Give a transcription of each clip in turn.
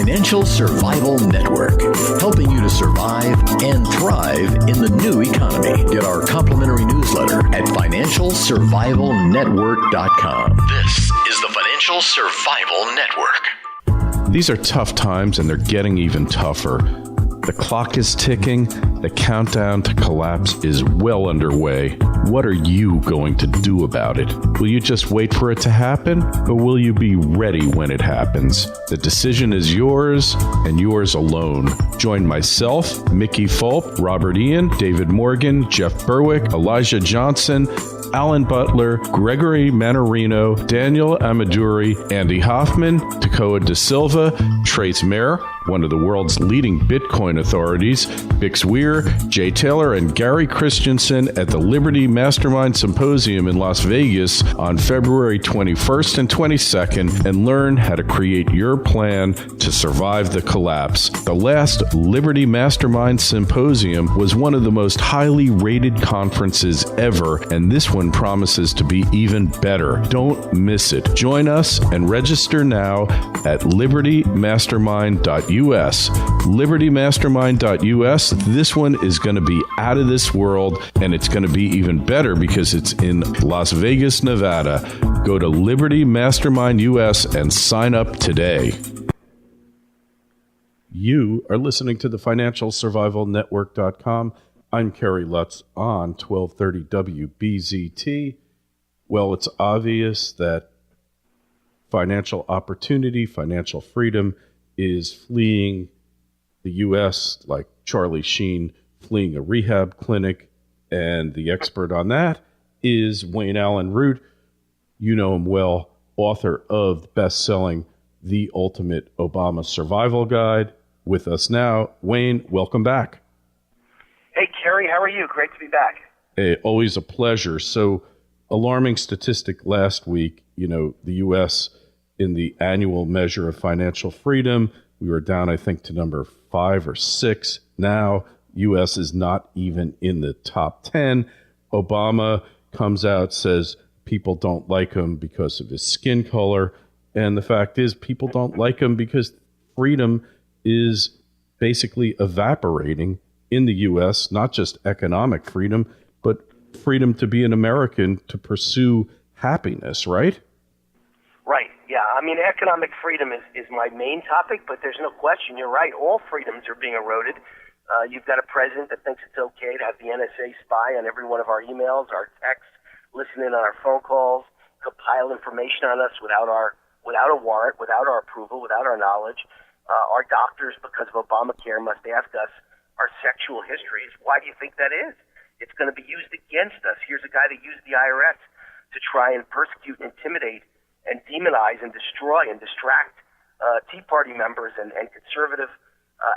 Financial Survival Network, helping you to survive and thrive in the new economy. Get our complimentary newsletter at financialsurvivalnetwork.com. This is the Financial Survival Network. These are tough times, and they're getting even tougher. The clock is ticking. The countdown to collapse is well underway. What are you going to do about it? Will you just wait for it to happen, or will you be ready when it happens? The decision is yours, and yours alone. Join myself, Mickey Fulp, Robert Ian, David Morgan, Jeff Berwick, Elijah Johnson, Alan Butler, Gregory Manarino, Daniel Amaduri, Andy Hoffman, Tekoa Da Silva, Trace Mayer, one of the world's leading Bitcoin authorities, Bix Weir, Jay Taylor, and Gary Christensen at the Liberty Mastermind Symposium in Las Vegas on February 21st and 22nd, and learn how to create your plan to survive the collapse. The last Liberty Mastermind Symposium was one of the most highly rated conferences ever, and this one promises to be even better. Don't miss it. Join us and register now at libertymastermind.us. libertymastermind.us. This one is going to be out of this world, and it's going to be even better because it's in Las Vegas, Nevada. Go to Liberty Mastermind US and sign up today. You are listening to the FinancialSurvivalNetwork.com. I'm Kerry Lutz on 1230 WBZT. Well, it's obvious that financial opportunity, financial freedom is fleeing the U.S. like Charlie Sheen fleeing a rehab clinic. And the expert on that is Allyn Root. You know him well, author of the best-selling The Ultimate Obama Survival Guide. With us now, Wayne, welcome back. Hey, Kerry, how are you? Great to be back. Hey, always a pleasure. So, alarming statistic last week, the U.S. in the annual measure of financial freedom, we were down, I think, to number 5 or 6. Now, U.S. is not even in the top 10. Obama comes out, says people don't like him because of his skin color. And the fact is, people don't like him because freedom is basically evaporating in the U.S., not just economic freedom, but freedom to be an American, to pursue happiness, right? Right, yeah. I mean, economic freedom is my main topic, but there's no question. You're right. All freedoms are being eroded. You've got a president that thinks it's okay to have the NSA spy on every one of our emails, our texts, listen in on our phone calls, compile information on us without a warrant, without our approval, without our knowledge. Our doctors, because of Obamacare, must ask us our sexual histories. Why do you think that is? It's going to be used against us. Here's a guy that used the IRS to try and persecute and intimidate and demonize and destroy and distract Tea Party members and conservative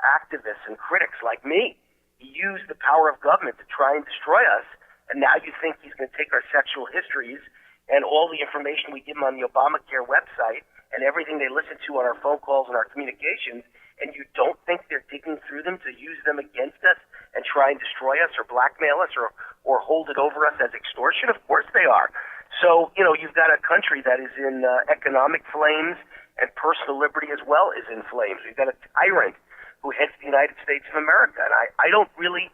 activists and critics like me. He used the power of government to try and destroy us, and now you think he's going to take our sexual histories and all the information we give them on the Obamacare website and everything they listen to on our phone calls and our communications, and you don't think they're digging through them to use them against us and try and destroy us or blackmail us or hold it over us as extortion? Of course they are. So, you've got a country that is in economic flames, and personal liberty as well is in flames. We've got a tyrant who heads the United States of America. And I don't really,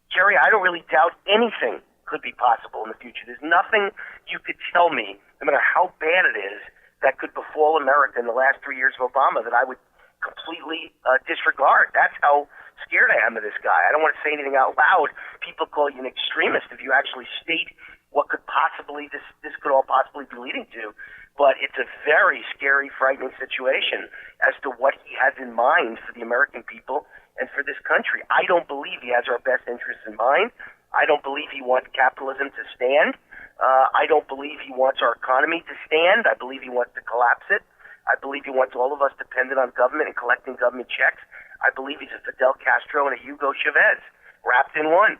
Kerry, I don't really doubt anything could be possible in the future. There's nothing you could tell me, no matter how bad it is, that could befall America in the last 3 years of Obama that I would completely disregard. That's how scared I am of this guy. I don't want to say anything out loud. People call you an extremist if you actually state what could possibly this could all possibly be leading to. But it's a very scary, frightening situation as to what he has in mind for the American people and for this country. I don't believe he has our best interests in mind. I don't believe he wants capitalism to stand. I don't believe he wants our economy to stand. I believe he wants to collapse it. I believe he wants all of us dependent on government and collecting government checks. I believe he's a Fidel Castro and a Hugo Chavez wrapped in one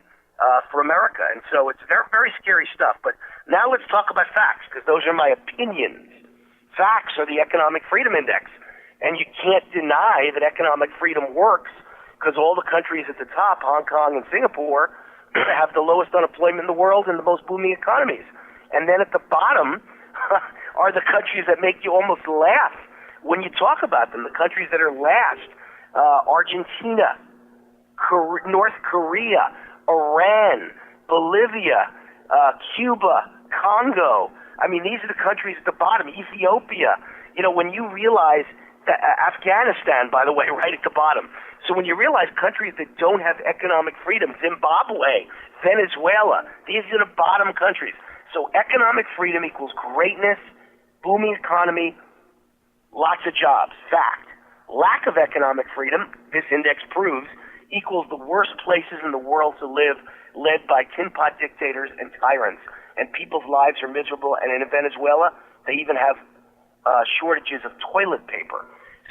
for America. And so it's very, very scary stuff. But now let's talk about facts, because those are my opinions. Facts are the Economic Freedom Index. And you can't deny that economic freedom works, because all the countries at the top, Hong Kong and Singapore, have the lowest unemployment in the world and the most booming economies. And then at the bottom are the countries that make you almost laugh when you talk about them, the countries that are last, Argentina, North Korea, Iran, Bolivia, Cuba, Congo. I mean, these are the countries at the bottom. Ethiopia. You know, when you realize that Afghanistan, by the way, right at the bottom. So when you realize countries that don't have economic freedom, Zimbabwe, Venezuela, these are the bottom countries. So economic freedom equals greatness, booming economy, lots of jobs. Fact. Lack of economic freedom, this index proves, equals the worst places in the world to live, led by tin pot dictators and tyrants. And people's lives are miserable. And in Venezuela, they even have shortages of toilet paper.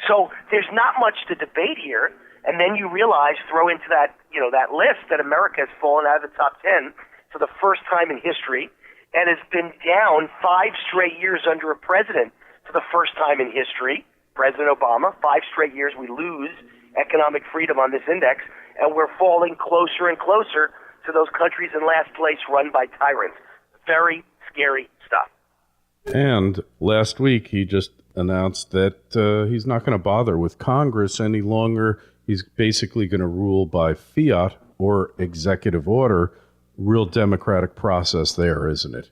So there's not much to debate here. And then you realize, throw into that, you know, that list that America has fallen out of the top 10 for the first time in history and has been down 5 straight years under a president for the first time in history. President Obama, 5 straight years we lose economic freedom on this index, and we're falling closer and closer to those countries in last place run by tyrants. Very scary stuff. And last week he just announced that he's not going to bother with Congress any longer. He's basically going to rule by fiat or executive order. Real democratic process there, isn't it?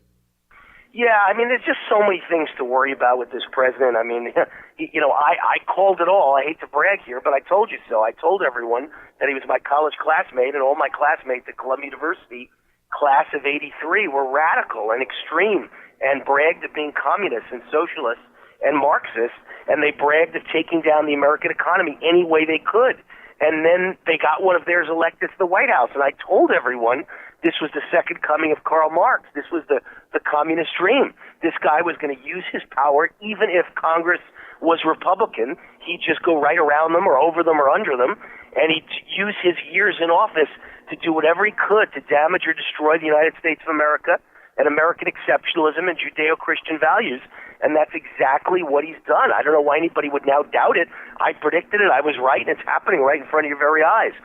Yeah, I mean, there's just so many things to worry about with this president. I mean, you know, I called it all. I hate to brag here, but I told you so. I told everyone that he was my college classmate, and all my classmates at Columbia University, class of 83, were radical and extreme and bragged of being communists and socialists and Marxists, and they bragged of taking down the American economy any way they could. And then they got one of theirs elected to the White House, and I told everyone this was the second coming of Karl Marx. This was the communist dream. This guy was going to use his power, even if Congress was Republican. He'd just go right around them or over them or under them, and he'd use his years in office to do whatever he could to damage or destroy the United States of America and American exceptionalism and Judeo-Christian values. And that's exactly what he's done. I don't know why anybody would now doubt it. I predicted it. I was right, and it's happening right in front of your very eyes.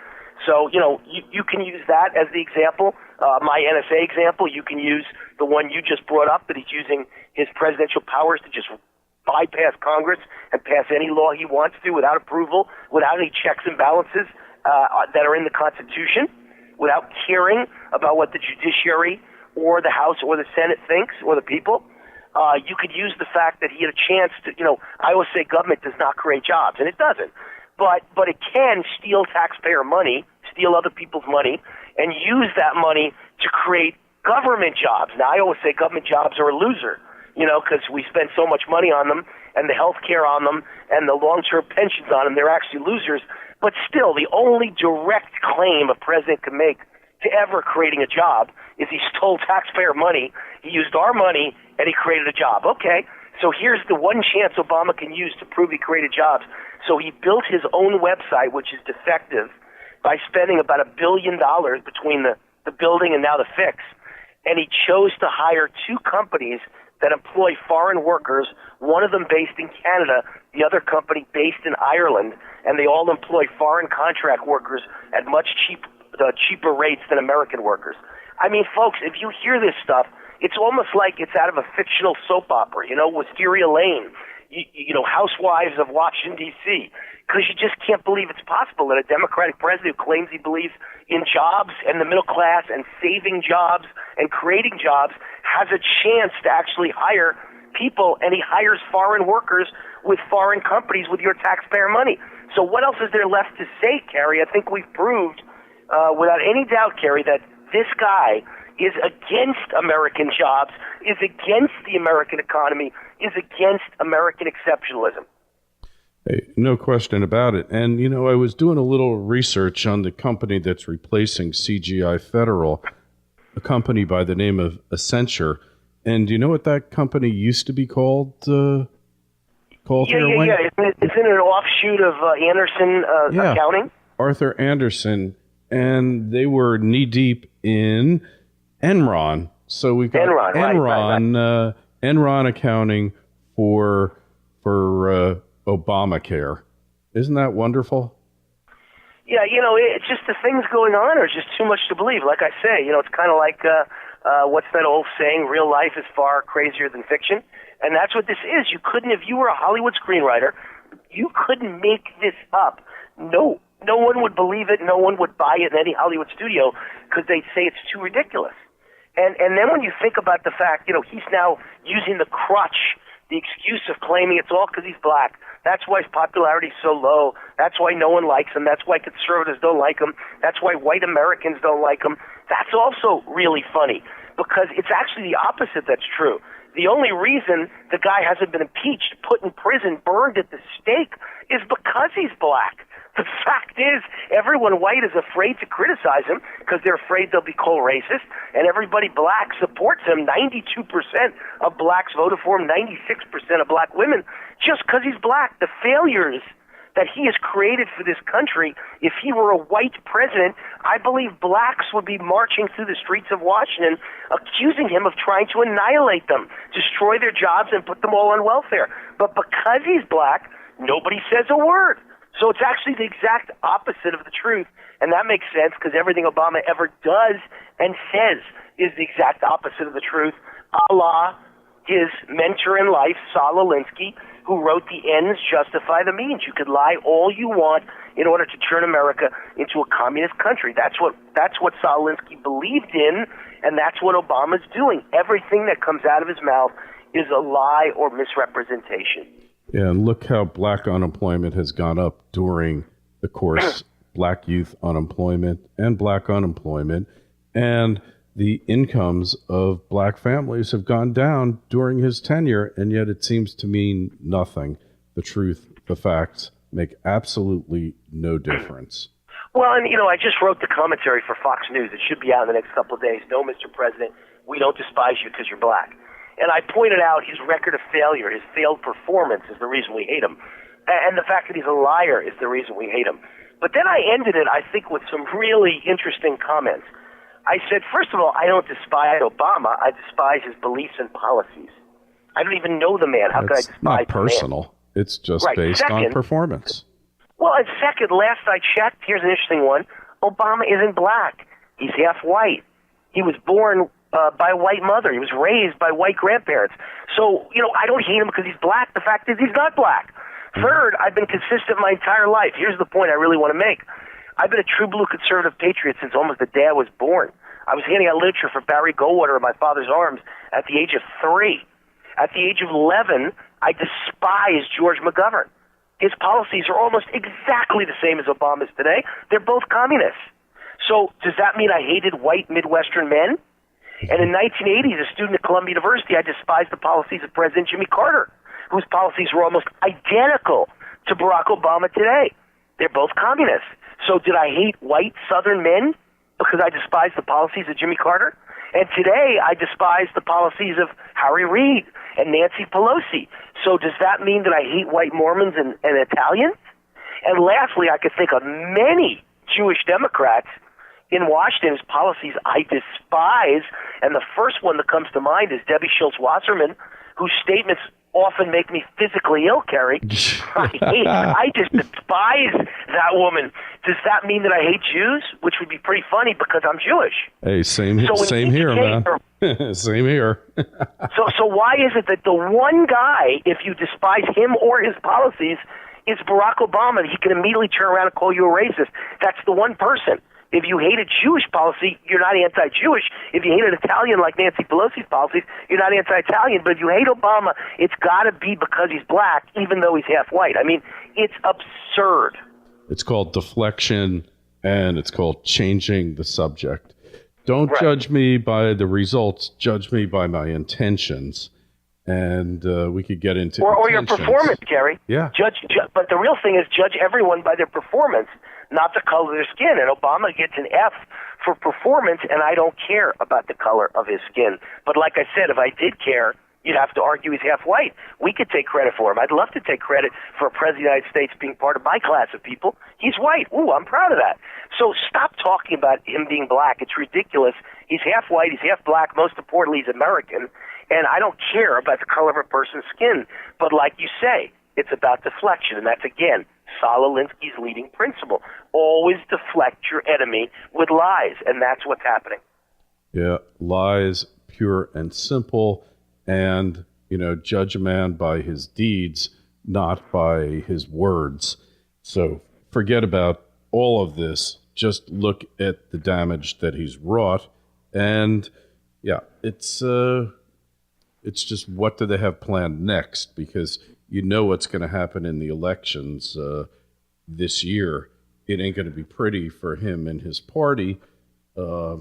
So, you know, you can use that as the example, my NSA example. You can use the one you just brought up, that he's using his presidential powers to just bypass Congress and pass any law he wants to without approval, without any checks and balances that are in the Constitution, without caring about what the judiciary or the House or the Senate thinks or the people. You could use the fact that he had a chance to, you know, I always say government does not create jobs, and it doesn't. But it can steal taxpayer money, steal other people's money, and use that money to create government jobs. Now, I always say government jobs are a loser, you know, because we spend so much money on them and the health care on them and the long-term pensions on them. They're actually losers. But still, the only direct claim a president can make to ever creating a job is he stole taxpayer money, he used our money, and he created a job. Okay, so here's the one chance Obama can use to prove he created jobs. So he built his own website, which is defective, by spending about $1 billion between the building and now the fix. And he chose to hire 2 companies that employ foreign workers, one of them based in Canada, the other company based in Ireland, and they all employ foreign contract workers at much cheaper rates than American workers. I mean, folks, if you hear this stuff, it's almost like it's out of a fictional soap opera, you know, Wisteria Lane, you know, Housewives of Washington, D.C., because you just can't believe it's possible that a Democratic president who claims he believes in jobs and the middle class and saving jobs and creating jobs has a chance to actually hire people, and he hires foreign workers with foreign companies with your taxpayer money. So what else is there left to say, Kerry? I think we've proved without any doubt, Kerry, that this guy is against American jobs, is against the American economy, is against American exceptionalism. Hey, no question about it. And, you know, I was doing a little research on the company that's replacing CGI Federal, a company by the name of Accenture. And do you know what that company used to be called? Yeah. Isn't it an offshoot of Anderson Accounting? Arthur Anderson. And they were knee-deep in Enron. So we've got Enron, Enron accounting for Obamacare. Isn't that wonderful? Yeah, you know, it's just the things going on are just too much to believe. Like I say, you know, it's kind of like, what's that old saying, real life is far crazier than fiction. And that's what this is. You couldn't, if you were a Hollywood screenwriter You couldn't make this up. No one would believe it. No one would buy it in any Hollywood studio because they'd say it's too ridiculous. And then when you think about the fact, he's now using the crutch, the excuse of claiming it's all because he's black. That's why his popularity is so low. That's why no one likes him. That's why conservatives don't like him. That's why white Americans don't like him. That's also really funny because it's actually the opposite that's true. The only reason the guy hasn't been impeached, put in prison, burned at the stake is because he's black. The fact is, everyone white is afraid to criticize him because they're afraid they'll be called racist, and everybody black supports him. 92% of blacks voted for him, 96% of black women, just because he's black. The failures that he has created for this country, if he were a white president, I believe blacks would be marching through the streets of Washington accusing him of trying to annihilate them, destroy their jobs, and put them all on welfare. But because he's black, nobody says a word. So it's actually the exact opposite of the truth, and that makes sense because everything Obama ever does and says is the exact opposite of the truth, a la his mentor in life, Saul Alinsky, who wrote The Ends Justify the Means. You could lie all you want in order to turn America into a communist country. That's what Saul Alinsky believed in, and that's what Obama's doing. Everything that comes out of his mouth is a lie or misrepresentation. Yeah, and look how black unemployment has gone up during the course, black youth unemployment and black unemployment, and the incomes of black families have gone down during his tenure, and yet it seems to mean nothing. The truth, the facts make absolutely no difference. Well, and, I just wrote the commentary for Fox News. It should be out in the next couple of days. No, Mr. President, we don't despise you because you're black. And I pointed out his record of failure, his failed performance is the reason we hate him. And the fact that he's a liar is the reason we hate him. But then I ended it, I think, with some really interesting comments. I said, first of all, I don't despise Obama. I despise his beliefs and policies. I don't even know the man. How could I despise the man? It's not personal. It's just based on performance. Well, and second, last I checked, here's an interesting one. Obama isn't black. He's half white. He was born by a white mother. He was raised by white grandparents. So, I don't hate him because he's black. The fact is he's not black. Third, I've been consistent my entire life. Here's the point I really want to make. I've been a true blue conservative patriot since almost the day I was born. I was handing out literature for Barry Goldwater in my father's arms at the age of 3. At the age of 11, I despised George McGovern. His policies are almost exactly the same as Obama's today. They're both communists. So does that mean I hated white Midwestern men? And in 1980, as a student at Columbia University, I despised the policies of President Jimmy Carter, whose policies were almost identical to Barack Obama today. They're both communists. So did I hate white Southern men because I despised the policies of Jimmy Carter? And today, I despise the policies of Harry Reid and Nancy Pelosi. So does that mean that I hate white Mormons and Italians? And lastly, I could think of many Jewish Democrats in Washington whose policies I despise. And the first one that comes to mind is Debbie Schultz Wasserman, whose statements often make me physically ill, Kerry. I just despise that woman. Does that mean that I hate Jews? Which would be pretty funny because I'm Jewish. Hey, same here, man. Same here. So why is it that the one guy, if you despise him or his policies, is Barack Obama? He can immediately turn around and call you a racist. That's the one person. If you hate a Jewish policy, you're not anti-Jewish. If you hate an Italian like Nancy Pelosi's policies, you're not anti-Italian. But if you hate Obama, it's got to be because he's black, even though he's half white. I mean, it's absurd. It's called deflection, and it's called changing the subject. Don't judge me by the results. Judge me by my intentions. And we could get into or your performance, Kerry. Yeah. But the real thing is judge everyone by their performance, not the color of their skin. And Obama gets an F for performance, and I don't care about the color of his skin. But like I said, if I did care, you'd have to argue he's half white. We could take credit for him. I'd love to take credit for a president of the United States being part of my class of people. He's white. Ooh, I'm proud of that. So stop talking about him being black. It's ridiculous. He's half white. He's half black. Most importantly, he's American. And I don't care about the color of a person's skin. But like you say, it's about deflection. And that's, again, Saul Alinsky's leading principle. Always deflect your enemy with lies. And that's what's happening. Yeah, lies, pure and simple. And, judge a man by his deeds, not by his words. So forget about all of this. Just look at the damage that he's wrought. And yeah, it's just what do they have planned next? Because you know what's going to happen in the elections this year. It ain't going to be pretty for him and his party. It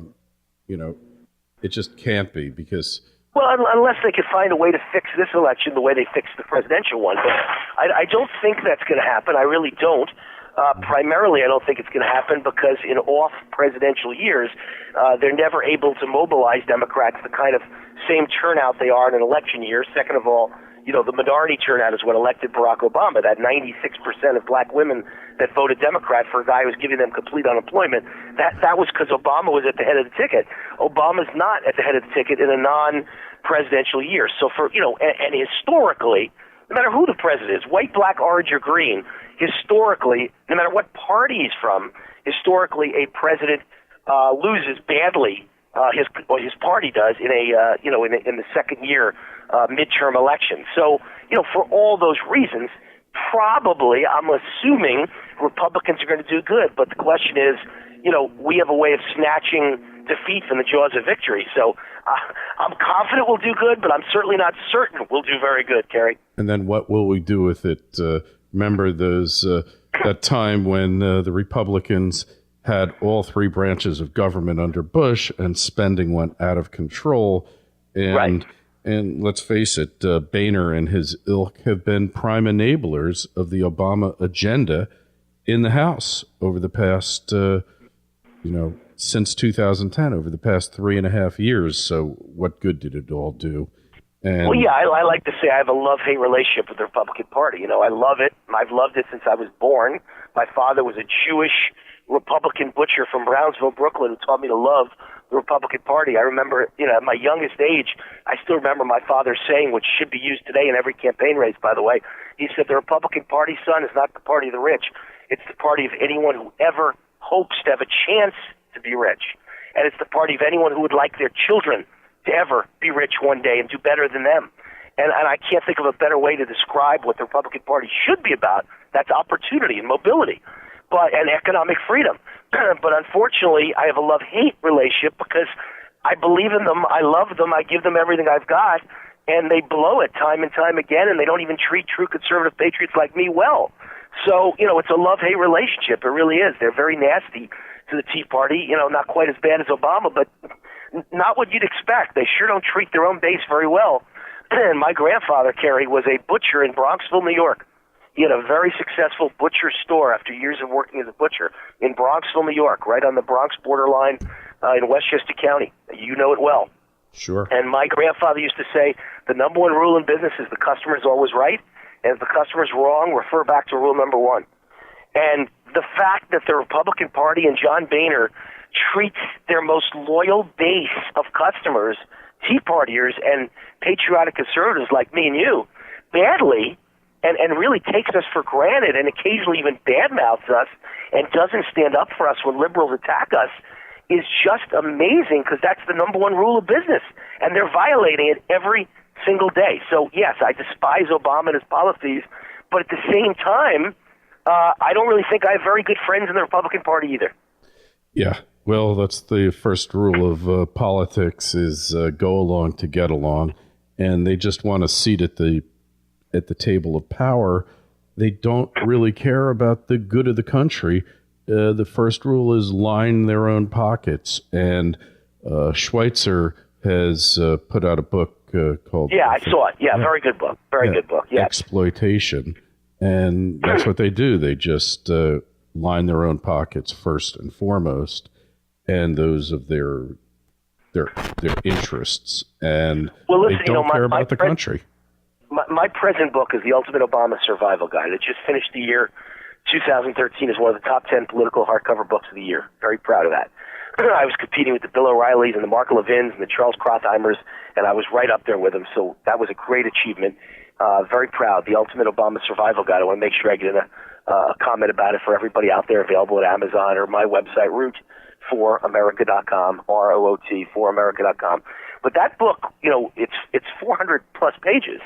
just can't be because... Well, unless they could find a way to fix this election the way they fixed the presidential one. But I don't think that's going to happen. I really don't. Primarily, I don't think it's going to happen because in off-presidential years, they're never able to mobilize Democrats the kind of same turnout they are in an election year. Second of all, the minority turnout is what elected Barack Obama, that 96% of black women that voted Democrat for a guy who was giving them complete unemployment. That was because Obama was at the head of the ticket. Obama's not at the head of the ticket in a non-presidential year. So and historically, no matter who the president is, white, black, orange, or green, historically, no matter what party he's from, historically a president loses badly. His party does in the second year midterm election. So for all those reasons, probably I'm assuming Republicans are going to do good. But the question is, we have a way of snatching defeat from the jaws of victory. So I'm confident we'll do good, but I'm certainly not certain we'll do very good, Kerry. And then what will we do with it? Remember that time when the Republicans had all three branches of government under Bush and spending went out of control. And, right. And let's face it, Boehner and his ilk have been prime enablers of the Obama agenda in the House over the past, since 2010, over the past 3.5 years. So what good did it all do? And well, yeah, I like to say I have a love-hate relationship with the Republican Party. I love it. I've loved it since I was born. My father was a Jewish Republican butcher from Brownsville, Brooklyn, who taught me to love the Republican Party. I remember, at my youngest age, I still remember my father saying, which should be used today in every campaign race, by the way, he said, the Republican Party, son, is not the party of the rich. It's the party of anyone who ever hopes to have a chance to be rich. And it's the party of anyone who would like their children to ever be rich one day and do better than them. And I can't think of a better way to describe what the Republican Party should be about. That's opportunity and mobility, and economic freedom. But unfortunately, I have a love-hate relationship because I believe in them, I love them, I give them everything I've got, and they blow it time and time again, and they don't even treat true conservative patriots like me well. So, it's a love-hate relationship. It really is. They're very nasty to the Tea Party, not quite as bad as Obama, but not what you'd expect. They sure don't treat their own base very well. And my grandfather, Kerry, was a butcher in Bronxville, New York. He had a very successful butcher store after years of working as a butcher in Bronxville, New York, right on the Bronx borderline in Westchester County. You know it well. Sure. And my grandfather used to say, the number one rule in business is the customer is always right, and if the customer's wrong, refer back to rule number one. And the fact that the Republican Party and John Boehner treats their most loyal base of customers, Tea Partiers and patriotic conservatives like me and you, badly, and really takes us for granted and occasionally even badmouths us and doesn't stand up for us when liberals attack us is just amazing because that's the number one rule of business. And they're violating it every single day. So, yes, I despise Obama and his policies, but at the same time, I don't really think I have very good friends in the Republican Party either. Yeah, well, that's the first rule of politics is go along to get along. And they just want a seat at the table of power. They don't really care about the good of the country. The first rule is line their own pockets. And Schweitzer has put out a book called... Yeah, I saw it. Yeah, very good book. Very good book. Yeah. Exploitation. And that's what they do. They just line their own pockets first and foremost, and those of their interests. And well, listen, they don't care about the country. My present book is The Ultimate Obama Survival Guide. It just finished the year 2013 as one of the top 10 political hardcover books of the year. Very proud of that. I was competing with the Bill O'Reillys and the Mark Levins and the Charles Kratheimers, and I was right up there with them, so that was a great achievement. Very proud. The Ultimate Obama Survival Guide. I want to make sure I get a comment about it for everybody out there, available at Amazon or my website, root4america.com, ROOT, 4america.com. But that book, it's 400 plus pages.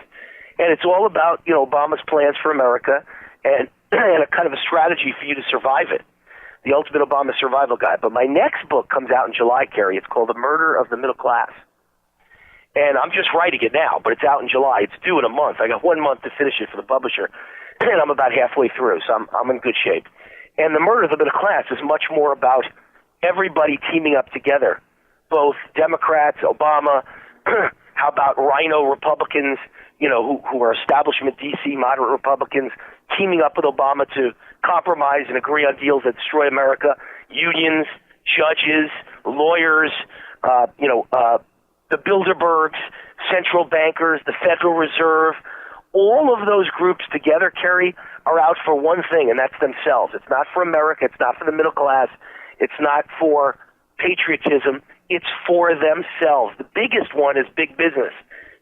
And it's all about, Obama's plans for America and a kind of a strategy for you to survive it. The Ultimate Obama Survival Guide. But my next book comes out in July, Kerry. It's called The Murder of the Middle Class. And I'm just writing it now, but it's out in July. It's due in a month. I got 1 month to finish it for the publisher, and I'm about halfway through, so I'm in good shape. And The Murder of the Middle Class is much more about everybody teaming up together, both Democrats, Obama, how about rhino Republicans, who are establishment D.C. moderate Republicans, teaming up with Obama to compromise and agree on deals that destroy America, unions, judges, lawyers, the Bilderbergs, central bankers, the Federal Reserve. All of those groups together, Kerry, are out for one thing, and that's themselves. It's not for America. It's not for the middle class. It's not for patriotism. It's for themselves. The biggest one is big business.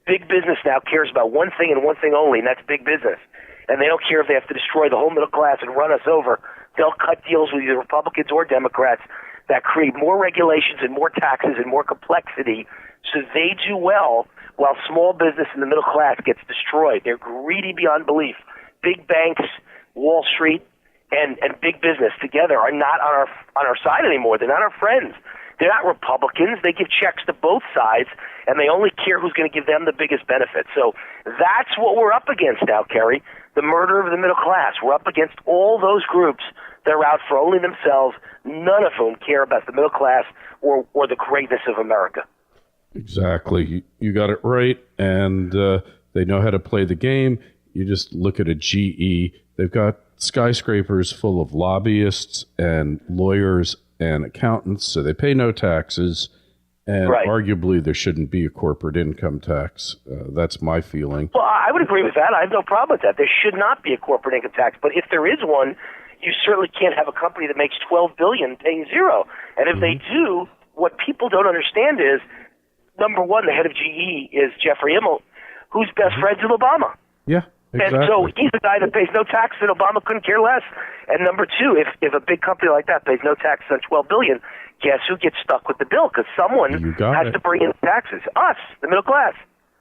Big business now cares about one thing and one thing only, and that's big business. And they don't care if they have to destroy the whole middle class and run us over. They'll cut deals with either Republicans or Democrats that create more regulations and more taxes and more complexity so they do well while small business and the middle class gets destroyed. They're greedy beyond belief. Big banks, Wall Street, and big business together are not on our side anymore. They're not our friends. They're not Republicans. They give checks to both sides, and they only care who's going to give them the biggest benefit. So that's what we're up against now, Kerry, the murder of the middle class. We're up against all those groups that are out for only themselves, none of whom care about the middle class or the greatness of America. Exactly. You got it right, and they know how to play the game. You just look at a GE. They've got skyscrapers full of lobbyists and lawyers and accountants, so they pay no taxes, and right. Arguably there shouldn't be a corporate income tax. That's my feeling. Well, I would agree with that. I have no problem with that. There should not be a corporate income tax, but if there is one, you certainly can't have a company that makes $12 billion paying zero. And if they do, what people don't understand is, number one, the head of GE is Jeffrey Immelt, who's best friends with Obama. Yeah. Exactly. And so he's a guy that pays no tax, and Obama couldn't care less. And number two, if a big company like that pays no tax on $12 billion, guess who gets stuck with the bill? Because someone has to bring in taxes. Us, the middle class.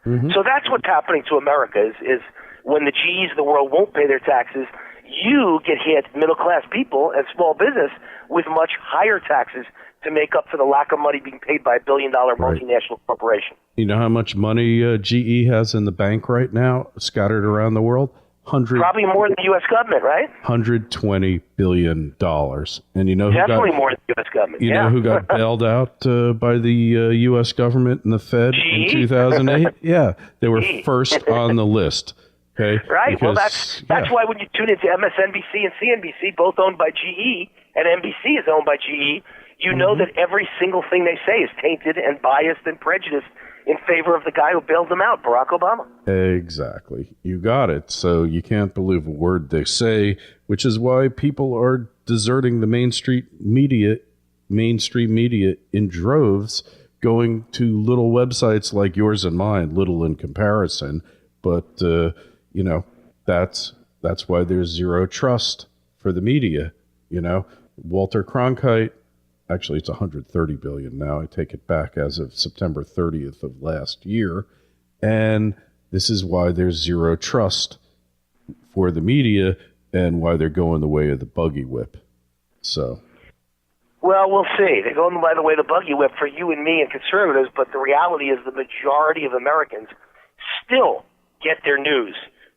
So that's what's happening to America is when the GEs of the world won't pay their taxes, you get hit, middle class people and small business, with much higher taxes to make up for the lack of money being paid by a billion-dollar multinational corporation. You know how much money GE has in the bank right now, scattered around the world? Probably more than the U.S. government, right? $120 billion. And you know who Definitely more than the U.S. government. You know who got bailed out by the U.S. government and the Fed in 2008? Yeah, they were first on the list. Okay? Right. Because, that's why when you tune into MSNBC and CNBC, both owned by GE, and NBC is owned by GE, you know that every single thing they say is tainted and biased and prejudiced in favor of the guy who bailed them out, Barack Obama. Exactly. You got it. So you can't believe a word they say, which is why people are deserting the mainstream media in droves, going to little websites like yours and mine, little in comparison. But, that's why there's zero trust for the media. Walter Cronkite, actually, it's $130 billion now. I take it back as of September 30th of last year. And this is why there's zero trust for the media and why they're going the way of the buggy whip. So, well, we'll see. They're going by the way of the buggy whip for you and me and conservatives, but the reality is the majority of Americans still get their news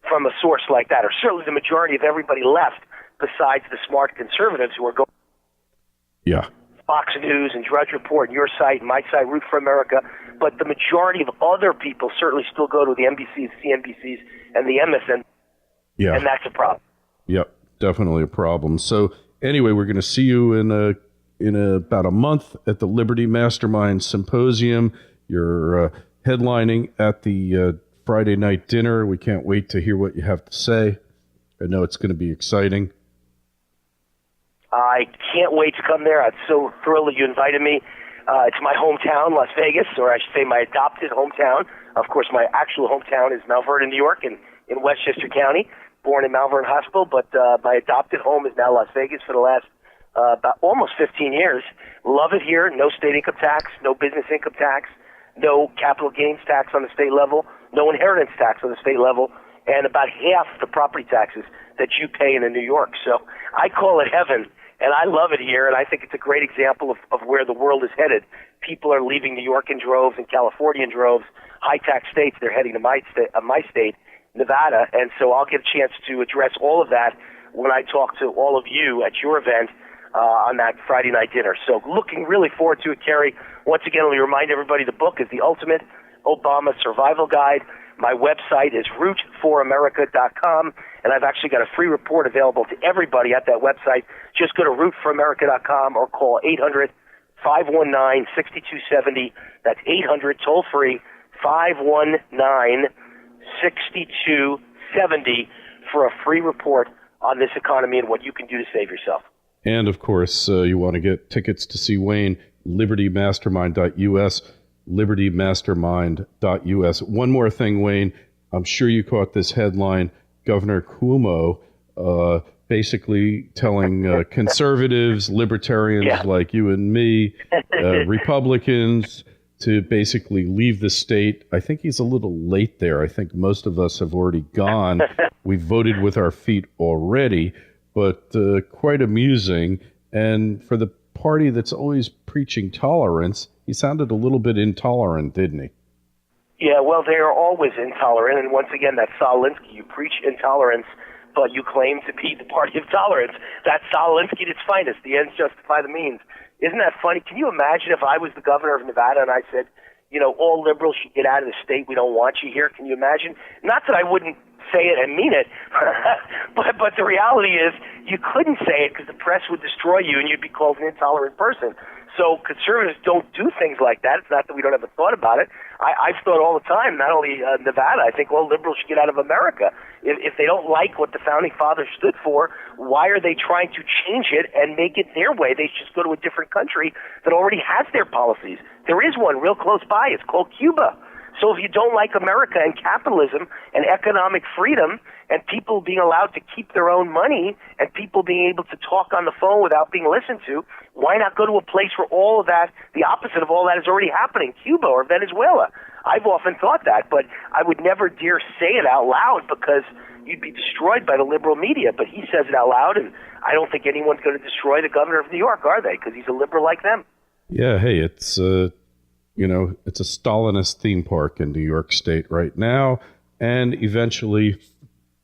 from a source like that, or certainly the majority of everybody left besides the smart conservatives who are going. Yeah. Fox News and Drudge Report and your site and my site, Root for America, but the majority of other people certainly still go to the NBCs, CNBCs, and the MSN, and that's a problem. Yep, definitely a problem. So anyway, we're going to see you in about a month at the Liberty Mastermind Symposium. You're headlining at the Friday night dinner. We can't wait to hear what you have to say. I know it's going to be exciting. I can't wait to come there. I'm so thrilled that you invited me. It's my hometown, Las Vegas, or I should say my adopted hometown. Of course, my actual hometown is Mount Vernon, New York, in Westchester County. Born in Mount Vernon Hospital, but my adopted home is now Las Vegas for the last about almost 15 years. Love it here. No state income tax, no business income tax, no capital gains tax on the state level, no inheritance tax on the state level. and about half the property taxes that you pay in New York. So I call it heaven, and I love it here, and I think it's a great example of where the world is headed. People are leaving New York in droves and California in droves. High-tax states, they're heading to my state, Nevada, and so I'll get a chance to address all of that when I talk to all of you at your event on that Friday night dinner. So looking really forward to it, Kerry. Once again, let me remind everybody the book is The Ultimate Obama Survival Guide. My website is rootforamerica.com, and I've actually got a free report available to everybody at that website. Just go to rootforamerica.com or call 800-519-6270. That's 800, toll-free, 519-6270 for a free report on this economy and what you can do to save yourself. And, of course, you want to get tickets to see Wayne, libertymastermind.us, libertymastermind.us. One more thing, Wayne. I'm sure you caught this headline. Governor Cuomo basically telling conservatives, libertarians like you and me, Republicans, to basically leave the state. I think he's a little late there. I think most of us have already gone. We voted with our feet already, but quite amusing. And for the party that's always preaching tolerance, he sounded a little bit intolerant, didn't he? Yeah, well, they are always intolerant. And once again, that's Saul Alinsky. You preach intolerance, but you claim to be the party of tolerance. That's Saul Alinsky at its finest. The ends justify the means. Isn't that funny? Can you imagine if I was the governor of Nevada and I said, you know, all liberals should get out of the state. We don't want you here. Can you imagine? Not that I wouldn't say it and mean it, but the reality is you couldn't say it because the press would destroy you and you'd be called an intolerant person. So conservatives don't do things like that. It's not that we don't have a thought about it. I've thought all the time, not only Nevada, I think all liberals should get out of America. If they don't like what the Founding Fathers stood for, why are they trying to change it and make it their way? They should just go to a different country that already has their policies. There is one real close by. It's called Cuba. So if you don't like America and capitalism and economic freedom and people being allowed to keep their own money and people being able to talk on the phone without being listened to, why not go to a place where all of that, the opposite of all that is already happening, Cuba or Venezuela? I've often thought that, but I would never dare say it out loud because you'd be destroyed by the liberal media. But he says it out loud, and I don't think anyone's going to destroy the governor of New York, are they? Because he's a liberal like them. Yeah, hey, it's it's a Stalinist theme park in New York State right now, and eventually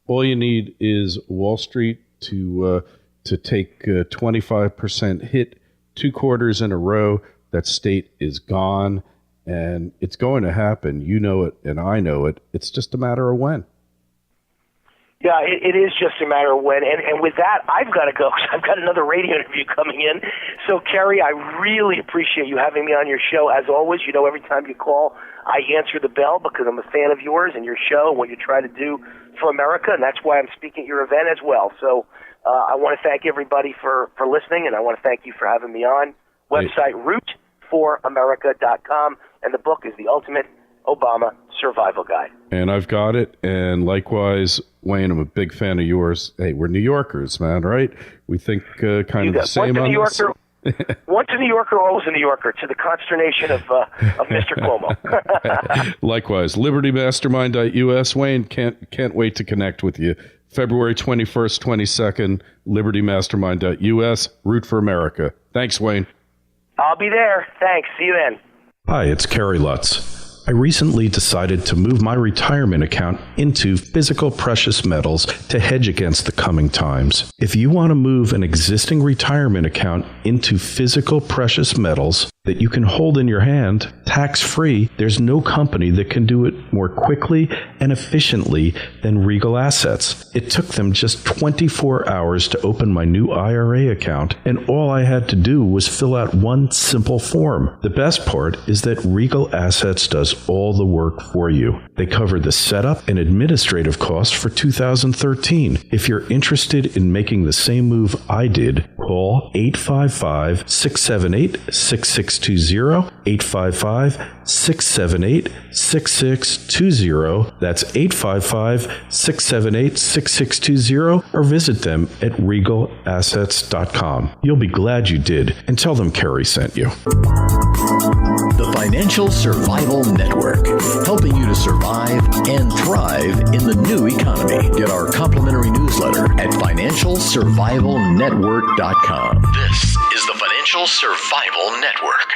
all you need is Wall Street to take a 25% hit 2 quarters in a row. That state is gone, and it's going to happen. You know it, and I know it. It's just a matter of when. Yeah, it is just a matter of when. And with that, I've got to go because I've got another radio interview coming in. So, Kerry, I really appreciate you having me on your show. As always, you know, every time you call, I answer the bell because I'm a fan of yours and your show and what you try to do for America, and that's why I'm speaking at your event as well. So I want to thank everybody for listening, and I want to thank you for having me on. Website, rootforamerica.com, and the book is The Ultimate Obama Survival Guide. And I've got it, and likewise, Wayne, I'm a big fan of yours. Hey, we're New Yorkers, man, right? We think kind of the same on this. Once a New Yorker, always a New Yorker, to the consternation of Mr. Cuomo. Likewise, libertymastermind.us. Wayne, can't wait to connect with you. February 21st, 22nd, libertymastermind.us, Root for America. Thanks, Wayne. I'll be there. Thanks. See you then. Hi, it's Kerry Lutz. I recently decided to move my retirement account into physical precious metals to hedge against the coming times. If you want to move an existing retirement account into physical precious metals that you can hold in your hand, tax-free, there's no company that can do it more quickly and efficiently than Regal Assets. It took them just 24 hours to open my new IRA account, and all I had to do was fill out one simple form. The best part is that Regal Assets does all the work for you. They cover the setup and administrative costs for 2013. If you're interested in making the same move I did, call 855-678-6620, 855-678-6620. That's 855-678-6620, or visit them at regalassets.com. You'll be glad you did, and tell them Kerry sent you. The Financial Survival Network, helping you to survive and thrive in the new economy. Get our complimentary newsletter at financialsurvivalnetwork.com. This is the Financial Survival Network.